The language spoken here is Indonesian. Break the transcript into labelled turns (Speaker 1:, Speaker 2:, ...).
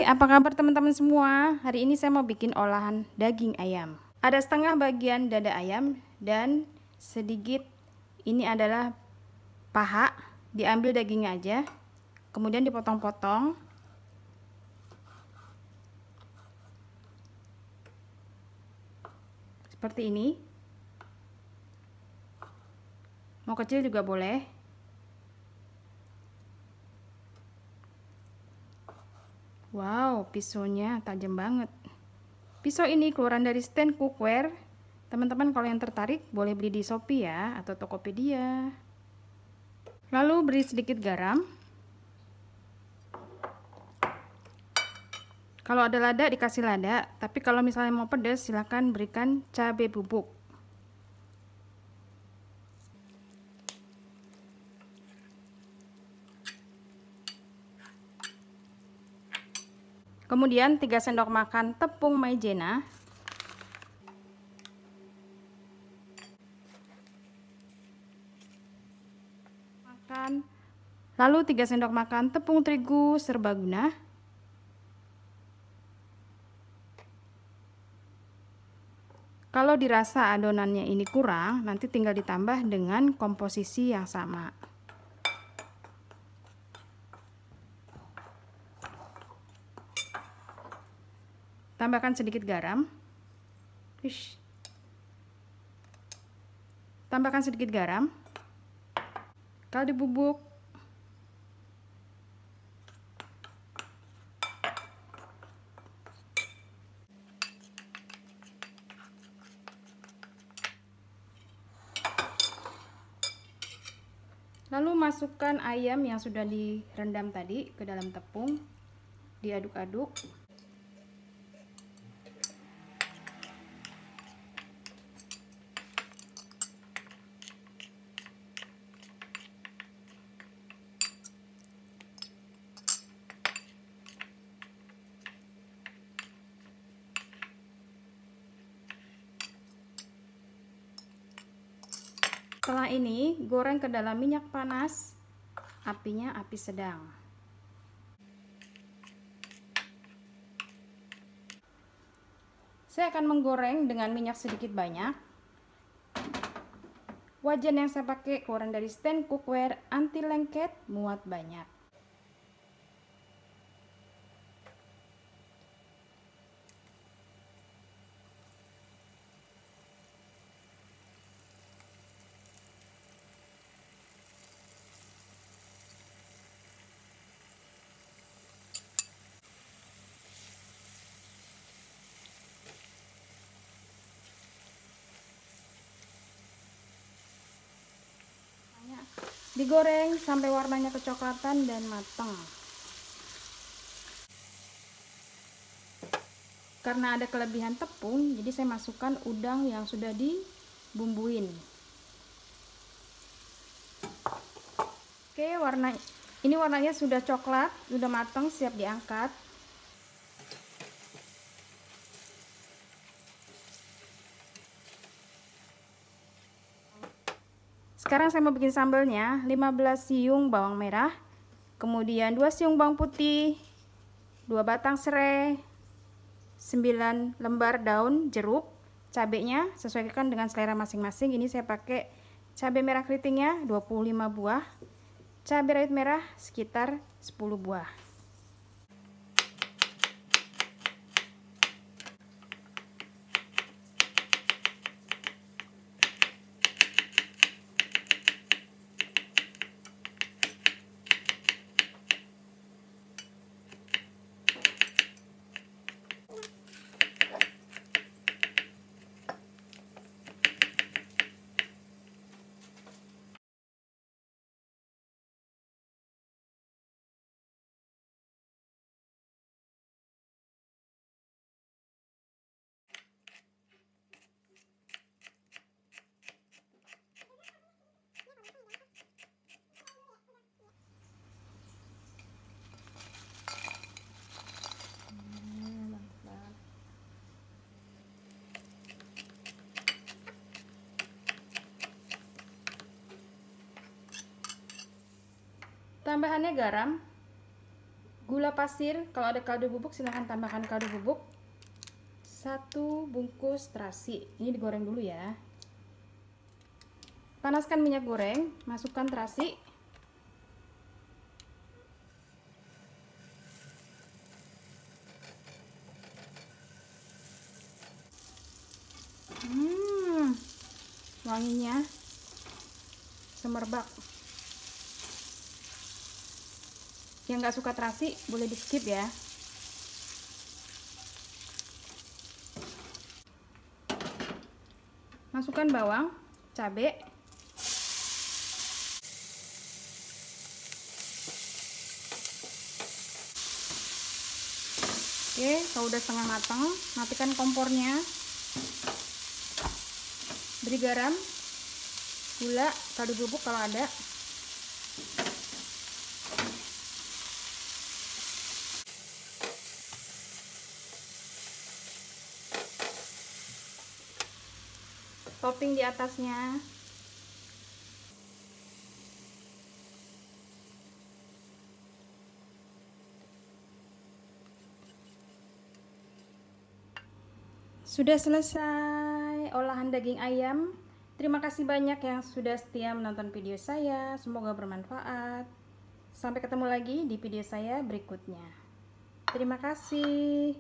Speaker 1: apa kabar teman-teman semua? Hari ini saya mau bikin olahan daging ayam. Ada setengah bagian dada ayam dan sedikit ini adalah paha. Diambil dagingnya aja, kemudian dipotong-potong. Seperti ini. Mau kecil juga boleh. Wow, pisaunya tajam banget. Pisau ini keluaran dari stand cookware. Teman-teman kalau yang tertarik boleh beli di Shopee ya, atau Tokopedia. Lalu beri sedikit garam. Kalau ada lada dikasih lada, tapi kalau misalnya mau pedas silahkan berikan cabai bubuk. Kemudian 3 sendok makan tepung maizena. Lalu 3 sendok makan tepung terigu serbaguna. Kalau dirasa adonannya ini kurang, nanti tinggal ditambah dengan komposisi yang sama. Tambahkan sedikit garam. Tambahkan sedikit garam. Kaldu bubuk. Lalu masukkan ayam yang sudah direndam tadi ke dalam tepung. Diaduk-aduk. Setelah ini, goreng ke dalam minyak panas, apinya api sedang. Saya akan menggoreng dengan minyak sedikit banyak. Wajan yang saya pakai keluaran dari stand cookware anti lengket, muat banyak. Digoreng sampai warnanya kecoklatan dan matang. Karena ada kelebihan tepung, jadi saya masukkan udang yang sudah dibumbuin. Oke, ini warnanya sudah coklat, sudah matang, siap diangkat. Sekarang saya mau bikin sambalnya. 15 siung bawang merah, kemudian 2 siung bawang putih, 2 batang serai, 9 lembar daun jeruk. Cabenya sesuaikan dengan selera masing-masing. Ini saya pakai cabai merah keritingnya 25 buah, cabai rawit merah sekitar 10 buah. Tambahannya garam, Gula pasir, kalau ada kaldu bubuk silahkan tambahkan kaldu bubuk. 1 bungkus terasi. Ini digoreng dulu ya. Panaskan minyak goreng, masukkan terasi. Wanginya semerbak. Yang nggak suka terasi boleh di skip ya. Masukkan bawang, cabai, oke. Kalau udah setengah matang, matikan kompornya. Beri garam, gula, kaldu bubuk kalau ada. Topping di atasnya. Sudah selesai olahan daging ayam. Terima kasih banyak yang sudah setia menonton video saya. Semoga bermanfaat. Sampai ketemu lagi di video saya berikutnya. Terima kasih.